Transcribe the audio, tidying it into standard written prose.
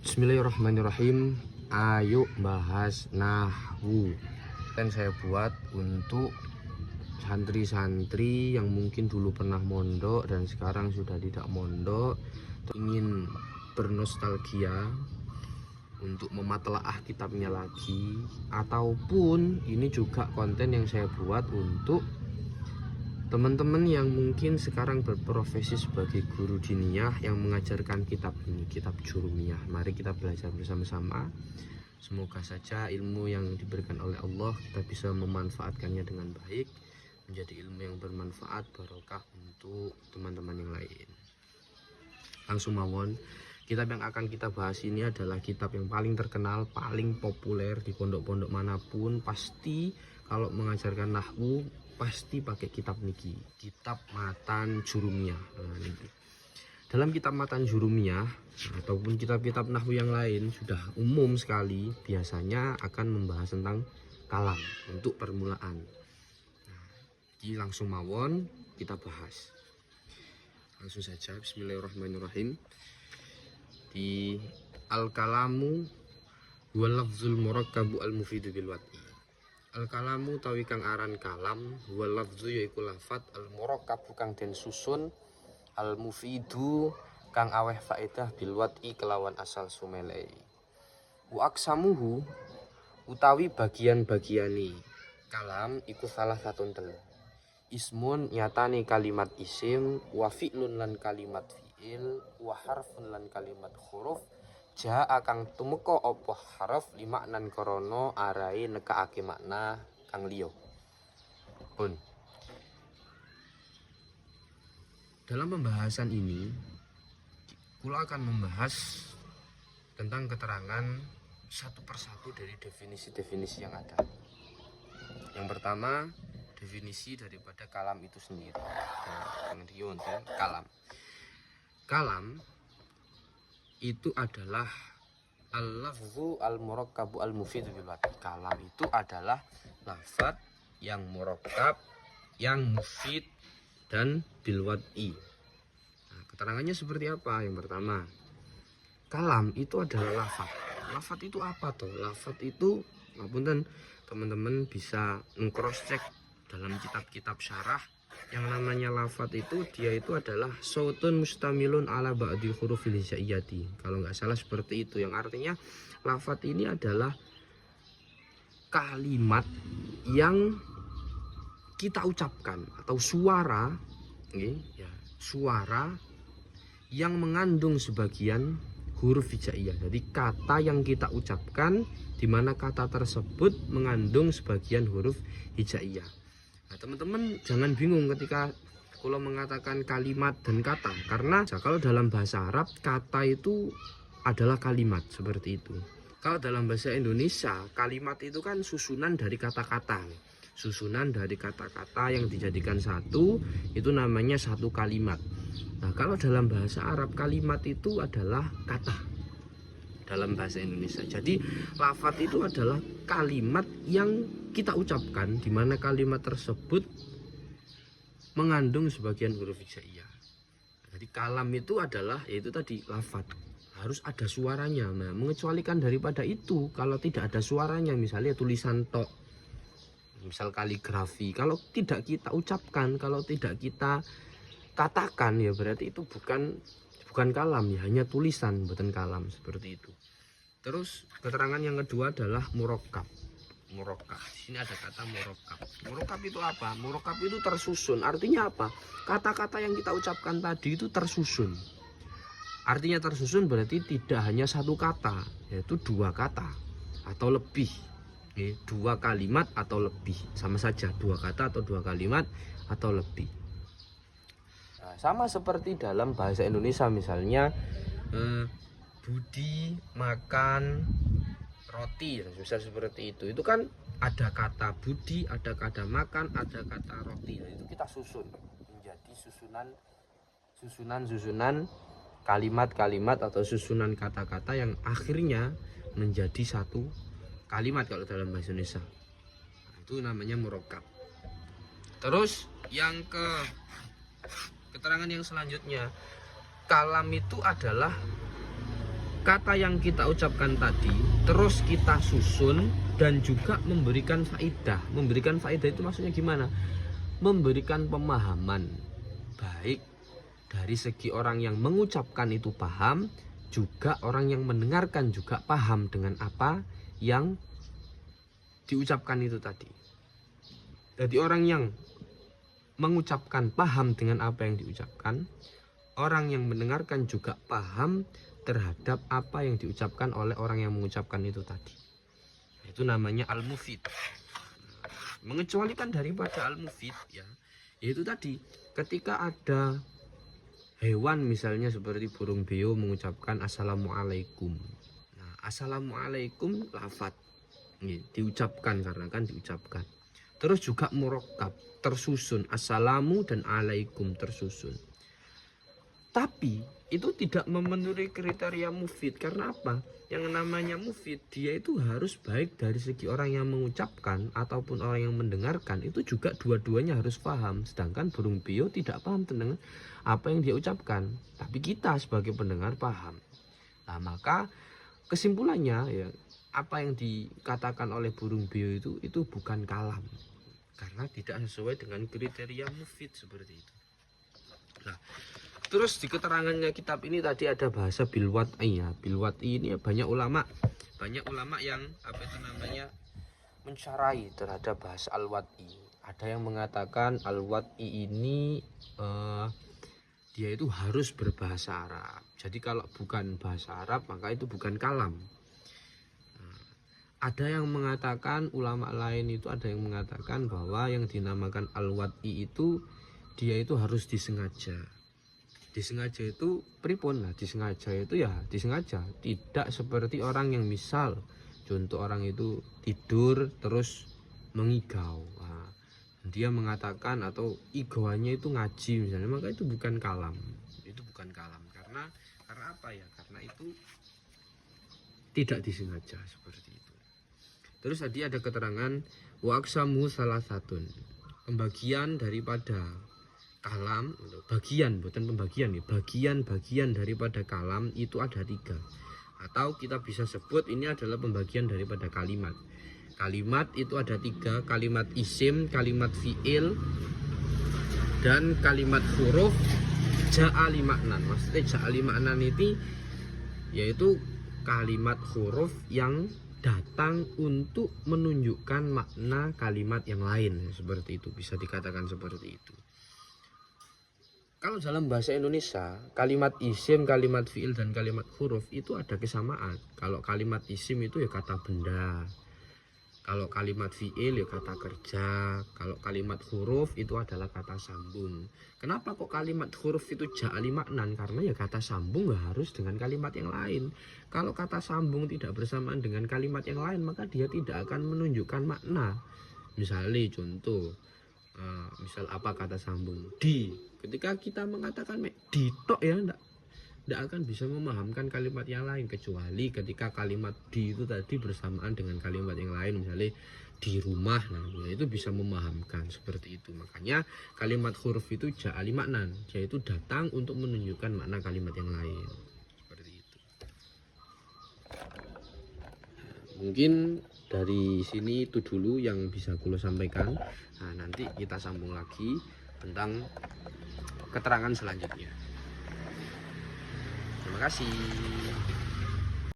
Bismillahirrahmanirrahim. Ayo bahas nahwu. Kan saya buat untuk santri-santri yang mungkin dulu pernah mondok dan sekarang sudah tidak mondok, ingin bernostalgia untuk mematelaah kitabnya lagi, ataupun ini juga konten yang saya buat untuk teman-teman yang mungkin sekarang berprofesi sebagai guru diniyah yang mengajarkan kitab ini, kitab Jurumiyah. Mari kita belajar bersama-sama. Semoga saja ilmu yang diberikan oleh Allah kita bisa memanfaatkannya dengan baik, menjadi ilmu yang bermanfaat, barokah untuk teman-teman yang lain. Langsung mawon, kitab yang akan kita bahas ini adalah kitab yang paling terkenal, paling populer di pondok-pondok manapun. Pasti kalau mengajarkan nahwu pasti pakai kitab niki, kitab Matan Jurumiyah. Dalam kitab Matan Jurumiyah ataupun kitab-kitab nahwu yang lain sudah umum sekali biasanya akan membahas tentang kalam untuk permulaan. Jadi langsung mawon kita bahas. Langsung saja, bismillahirrahmanirrahim. Di al-kalamu wal lafzul murakkabu al-mufidu bil wad'i. Al-kalamu tawi kang aran kalam, wal lafzu yaiku lafat, al-murakkab kang den susun, al-mufidu kang aweh faedah bil wad'i kelawan asal sumele. Wa aksamuhu utawi bagian-bagiani kalam iku salah satu telu. Ismun nyatane kalimat isim, wa fi'lun lan kalimat fi'il, wa harfun lan kalimat huruf. Ja kang tumeka apa harf limaknan krana arahe nekake makna kang liya. Pun. Dalam pembahasan ini kula akan membahas tentang keterangan satu persatu dari definisi-definisi yang ada. Yang pertama, definisi daripada kalam itu sendiri. Kalam. Kalam itu adalah al-lafzu al-murakkabu al-mufidu bil wad'i. Kalam itu adalah lafaz yang murakkab, yang mufid dan bil wad'i. Nah, keterangannya seperti apa? Yang pertama, kalam itu adalah lafaz. Lafaz itu apa tuh? Lafaz itu, ngapunten teman-teman bisa cross check dalam kitab-kitab syarah. Yang namanya lafaz itu dia itu adalah sautun mustamilun ala ba'di hurufil hijaiyati. Kalau nggak salah seperti itu, yang artinya lafaz ini adalah kalimat yang kita ucapkan atau suara, suara yang mengandung sebagian huruf hijaiyah. Jadi kata yang kita ucapkan di mana kata tersebut mengandung sebagian huruf hijaiyah. Nah, teman-teman jangan bingung ketika kalau mengatakan kalimat dan kata, karena kalau dalam bahasa Arab kata itu adalah kalimat seperti itu. Kalau dalam bahasa Indonesia kalimat itu kan susunan dari kata-kata, susunan dari kata-kata yang dijadikan satu, itu namanya satu kalimat. Nah, kalau dalam bahasa Arab kalimat itu adalah kata dalam bahasa Indonesia. Jadi lafaz itu adalah kalimat yang kita ucapkan di mana kalimat tersebut mengandung sebagian huruf hijaiyah. Jadi kalam itu adalah yaitu tadi lafaz, harus ada suaranya. Nah, mengecualikan daripada itu, kalau tidak ada suaranya, misalnya tulisan tok, misal kaligrafi, kalau tidak kita ucapkan, kalau tidak kita katakan, ya berarti itu bukan kalam, ya hanya tulisan, bukan kalam, seperti itu. Terus keterangan yang kedua adalah murakkab. Murakkab. Di sini ada kata murakkab. Murakkab itu apa? Murakkab itu tersusun. Artinya apa? Kata-kata yang kita ucapkan tadi itu tersusun. Artinya tersusun berarti tidak hanya satu kata, yaitu dua kata atau lebih. Dua kalimat atau lebih. Sama saja, dua kata atau dua kalimat atau lebih. Nah, sama seperti dalam bahasa Indonesia misalnya budi makan roti, bisa seperti itu kan ada kata budi, ada kata makan, ada kata roti. Nah, itu kita susun menjadi susunan kalimat-kalimat atau susunan kata-kata yang akhirnya menjadi satu kalimat kalau dalam bahasa Indonesia. Nah, itu namanya murakkab. Terus yang keterangan yang selanjutnya, kalam itu adalah kata yang kita ucapkan tadi terus kita susun dan juga memberikan faedah. Memberikan faedah itu maksudnya gimana? Memberikan pemahaman baik dari segi orang yang mengucapkan itu paham, juga orang yang mendengarkan juga paham dengan apa yang diucapkan itu tadi. Jadi orang yang mengucapkan paham dengan apa yang diucapkan, orang yang mendengarkan juga paham terhadap apa yang diucapkan oleh orang yang mengucapkan itu tadi. Itu namanya al-mufid. Mengecualikan daripada al-mufid ya, yaitu tadi ketika ada hewan misalnya seperti burung beo mengucapkan assalamualaikum. Nah, assalamualaikum lafat diucapkan karena kan diucapkan. Terus juga murokkab tersusun, assalamu dan alaikum tersusun. Tapi itu tidak memenuhi kriteria mufid. Karena apa? Yang namanya mufid dia itu harus baik dari segi orang yang mengucapkan ataupun orang yang mendengarkan, itu juga dua-duanya harus paham. Sedangkan burung beo tidak paham tentang apa yang dia ucapkan, tapi kita sebagai pendengar paham. Nah, maka kesimpulannya ya, apa yang dikatakan oleh burung beo itu bukan kalam, karena tidak sesuai dengan kriteria mufid seperti itu. Nah, terus di keterangannya kitab ini tadi ada bahasa bilwat'i ya. Bilwat'i ini banyak ulama yang mencarai terhadap bahasa al-wat'i. Ada yang mengatakan al-wat'i ini dia itu harus berbahasa Arab. Jadi kalau bukan bahasa Arab maka itu bukan kalam. Ada yang mengatakan, ulama lain itu ada yang mengatakan bahwa yang dinamakan al-wat'i itu dia itu harus disengaja. Disengaja itu pripun? Nah, disengaja itu ya disengaja, tidak seperti orang yang misal contoh orang itu tidur terus mengigau. Nah, dia mengatakan atau igauannya itu ngaji misalnya, maka itu bukan kalam. Itu bukan kalam karena apa ya? Karena itu tidak disengaja seperti itu. Terus tadi ada keterangan wa aqsamu salasatun. Pembagian daripada kalam, bagian bukan pembagian nih, bagian daripada kalam itu ada 3. Atau kita bisa sebut ini adalah pembagian daripada kalimat. Kalimat itu ada 3, kalimat isim, kalimat fi'il, dan kalimat huruf ja'ali maknan. Maksudnya ja'ali maknan itu yaitu kalimat huruf yang datang untuk menunjukkan makna kalimat yang lain, seperti itu, bisa dikatakan seperti itu. Kalau dalam bahasa Indonesia, kalimat isim, kalimat fiil, dan kalimat huruf itu ada kesamaan. Kalau kalimat isim itu ya kata benda, kalau kalimat fiil ya kata kerja, kalau kalimat huruf itu adalah kata sambung. Kenapa kok kalimat huruf itu ja'ali maknan? Karena ya kata sambung gak harus dengan kalimat yang lain. Kalau kata sambung tidak bersamaan dengan kalimat yang lain, maka dia tidak akan menunjukkan makna. Misalnya contoh, misal apa kata sambung? Di. Ketika kita mengatakan di tok ya tidak akan bisa memahamkan kalimat yang lain, kecuali ketika kalimat di itu tadi bersamaan dengan kalimat yang lain, misalnya di rumah, nah itu bisa memahamkan seperti itu. Makanya kalimat huruf itu ja'ali maknan, yaitu datang untuk menunjukkan makna kalimat yang lain, seperti itu. Mungkin dari sini itu dulu yang bisa kulo sampaikan. Nah, nanti kita sambung lagi tentang keterangan selanjutnya. Terima kasih.